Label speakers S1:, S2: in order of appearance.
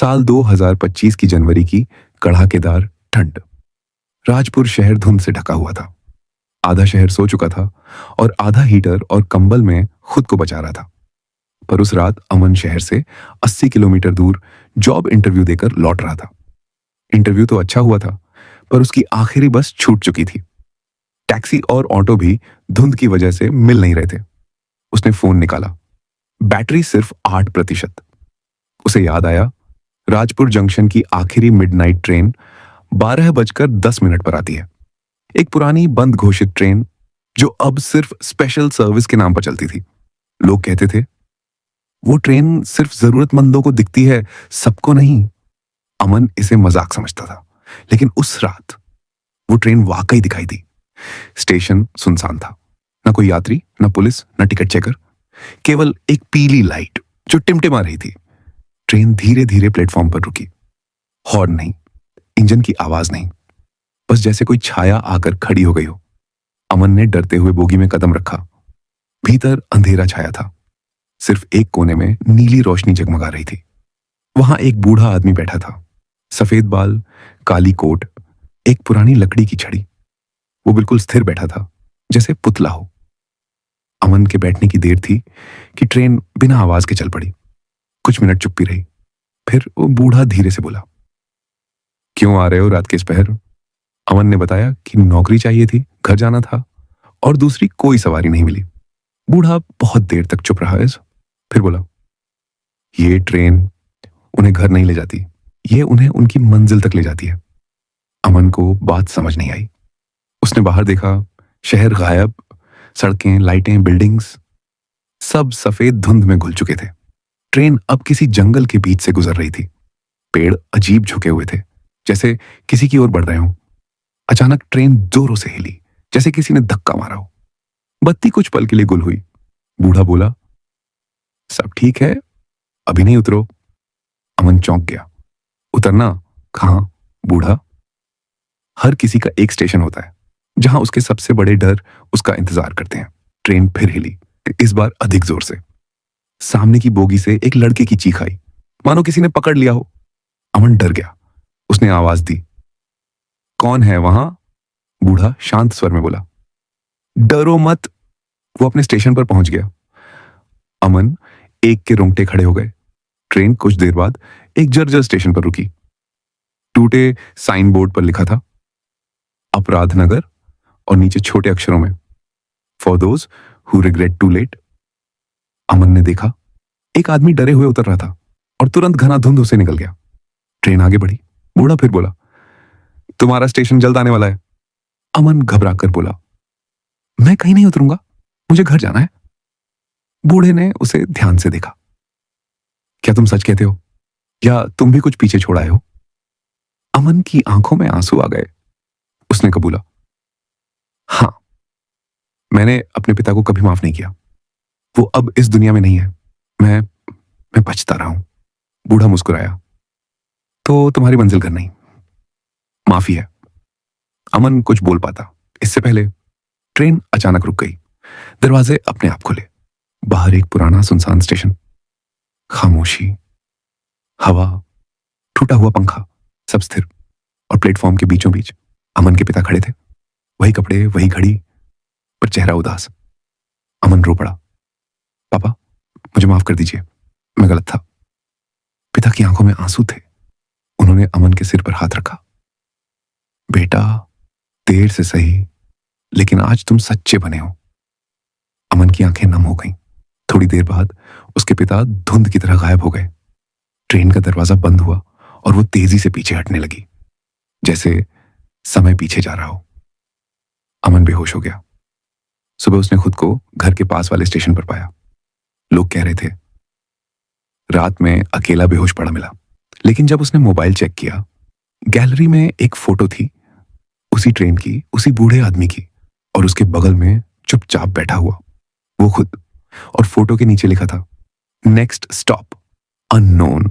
S1: साल 2025 की जनवरी की कड़ाकेदार ठंड। राजपुर शहर धुंध से ढका हुआ था। आधा शहर सो चुका था और आधा हीटर और कंबल में खुद को बचा रहा था। पर उस रात अमन शहर से 80 किलोमीटर दूर जॉब इंटरव्यू देकर लौट रहा था। इंटरव्यू तो अच्छा हुआ था, पर उसकी आखिरी बस छूट चुकी थी। टैक्सी और ऑटो भी धुंध की वजह से मिल नहीं रहे थे। उसने फोन निकाला। बैटरी सिर्फ 8%। उसे याद आया, राजपुर जंक्शन की आखिरी मिडनाइट ट्रेन 12:10 पर आती है। एक पुरानी बंद घोषित ट्रेन जो अब सिर्फ स्पेशल सर्विस के नाम पर चलती थी। लोग कहते थे वो ट्रेन सिर्फ जरूरतमंदों को दिखती है, सबको नहीं। अमन इसे मजाक समझता था, लेकिन उस रात वो ट्रेन वाकई दिखाई दी। स्टेशन सुनसान था, न कोई यात्री, न पुलिस, न टिकट चेकर, केवल एक पीली लाइट जो टिमटिमा रही थी। ट्रेन धीरे धीरे प्लेटफॉर्म पर रुकी। हॉर्न नहीं, इंजन की आवाज नहीं, बस जैसे कोई छाया आकर खड़ी हो गई हो। अमन ने डरते हुए बोगी में कदम रखा। भीतर अंधेरा छाया था। सिर्फ एक कोने में नीली रोशनी जगमगा रही थी। वहां एक बूढ़ा आदमी बैठा था। सफेद बाल, काली कोट, एक पुरानी लकड़ी की छड़ी। वो बिल्कुल स्थिर बैठा था, जैसे पुतला हो। अमन के बैठने की देर थी कि ट्रेन बिना आवाज के चल पड़ी। कुछ मिनट चुप्पी रही। फिर वो बूढ़ा धीरे से बोला, क्यों आ रहे हो रात के इस पहर? अमन ने बताया कि नौकरी चाहिए थी, घर जाना था और दूसरी कोई सवारी नहीं मिली। बूढ़ा बहुत देर तक चुप रहा। फिर बोला, ये ट्रेन उन्हें घर नहीं ले जाती, ये उन्हें उनकी मंजिल तक ले जाती है। अमन को बात समझ नहीं आई। उसने बाहर देखा, शहर गायब, सड़कें, लाइटें, बिल्डिंग्स सब सफेद धुंध में घुल चुके थे। ट्रेन अब किसी जंगल के बीच से गुजर रही थी। पेड़ अजीब झुके हुए थे, जैसे किसी की ओर बढ़ रहे हों। अचानक ट्रेन जोरों से हिली, जैसे किसी ने धक्का मारा हो। बत्ती कुछ पल के लिए गुल हुई। बूढ़ा बोला, सब ठीक है, अभी नहीं उतरो। अमन चौंक गया। उतरना? कहां? बूढ़ा, हर किसी का एक स्टेशन होता है जहां उसके सबसे बड़े डर उसका इंतजार करते हैं। ट्रेन फिर हिली, इस बार अधिक जोर से। सामने की बोगी से एक लड़के की चीख आई, मानो किसी ने पकड़ लिया हो। अमन डर गया। उसने आवाज दी, कौन है वहां? बूढ़ा शांत स्वर में बोला, डरो मत। वो अपने स्टेशन पर पहुंच गया। अमन एक के रोंगटे खड़े हो गए। ट्रेन कुछ देर बाद एक जर्जर स्टेशन पर रुकी। टूटे साइन बोर्ड पर लिखा था, अपराध नगर, और नीचे छोटे अक्षरों में, for those who regret to late. Aman ने देखा, एक आदमी डरे हुए उतर रहा था और तुरंत घना धुंध उसे निकल गया। ट्रेन आगे बढ़ी। बूढ़ा फिर बोला, तुम्हारा स्टेशन जल्द आने वाला है। अमन घबरा कर बोला, मैं कहीं नहीं उतरूंगा, मुझे घर जाना है। बूढ़े ने उसे ध्यान से देखा। क्या तुम सच कहते हो, या तुम भी कुछ पीछे छोड़ आए हो? अमन की आंखों में आंसू आ गए। उसने कबूला, हाँ, मैंने अपने पिता को कभी माफ नहीं किया। वो अब इस दुनिया में नहीं है। मैं पछता रहा हूं। बूढ़ा मुस्कुराया, तो तुम्हारी मंजिल घर नहीं, माफी है। अमन कुछ बोल पाता, इससे पहले ट्रेन अचानक रुक गई। दरवाजे अपने आप खुले। बाहर एक पुराना सुनसान स्टेशन। खामोशी, हवा, टूटा हुआ पंखा, सब स्थिर। और प्लेटफॉर्म के बीचों बीच अमन के पिता खड़े थे। वही कपड़े, वही घड़ी, पर चेहरा उदास। अमन रो पड़ा, पापा मुझे माफ कर दीजिए, मैं गलत था। पिता की आंखों में आंसू थे। उन्होंने अमन के सिर पर हाथ रखा। बेटा, देर से सही, लेकिन आज तुम सच्चे बने हो। अमन की आंखें नम हो गईं। थोड़ी देर बाद उसके पिता धुंध की तरह गायब हो गए। ट्रेन का दरवाजा बंद हुआ और वो तेजी से पीछे हटने लगी, जैसे समय पीछे जा रहा हो। अमन बेहोश हो गया। सुबह उसने खुद को घर के पास वाले स्टेशन पर पाया। लोग कह रहे थे रात में अकेला बेहोश पड़ा मिला। लेकिन जब उसने मोबाइल चेक किया, गैलरी में एक फोटो थी, उसी ट्रेन की, उसी बूढ़े आदमी की, और उसके बगल में चुपचाप बैठा हुआ वो खुद। और फोटो के नीचे लिखा था, नेक्स्ट स्टॉप अननोन।